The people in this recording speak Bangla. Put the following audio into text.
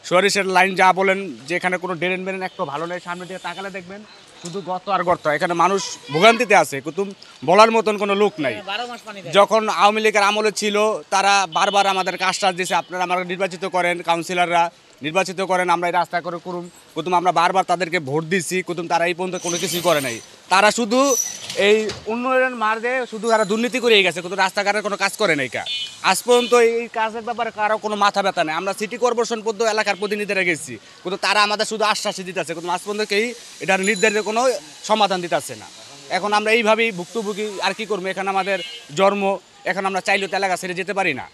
সরিষের লাইন যা বলেন যে এখানে কোনো ড্রেন বেরেন একটু ভালো নেই, সামনে দিকে তাকালে দেখবেন শুধু গর্ত আর গর্ত। এখানে মানুষ ভোগান্তিতে আছে, কিন্তু বলার মতন কোনো লোক নাই। যখন আওয়ামী লীগের আমলে ছিল তারা বারবার আমাদেরকে আশ্বাস দিয়েছে, আপনারা আমাকে নির্বাচিত করেন, কাউন্সিলররা নির্বাচিত করেন, আমরা এই রাস্তা করে করুন। কুতুম আমরা বারবার তাদেরকে ভোট দিচ্ছি, কুতুম তারা এই পর্যন্ত কোনো কিছুই করে নাই। তারা শুধু এই উন্নয়নের মার্গে শুধু তারা দুর্নীতি করেই গেছে, কিন্তু রাস্তাঘাটের কোনো কাজ করে নাই। আজ পর্যন্ত এই কাজের ব্যাপারে কারো কোনো মাথা ব্যথা নেই। আমরা সিটি কর্পোরেশন পর্যন্ত এলাকার প্রতিনিধিরা গেছি, কিন্তু তারা আমাদের শুধু আশ্বাসই দিতেছে, কিন্তু আজ পর্যন্ত কেউ এটার নির্ধারিত কোনো সমাধান দিতেছে না। এখন আমরা এইভাবেই ভুক্তভোগী, আর কি করবো? এখানে আমাদের জন্ম, এখন আমরা চাইলেও তো এলাকা ছেড়ে যেতে পারি না।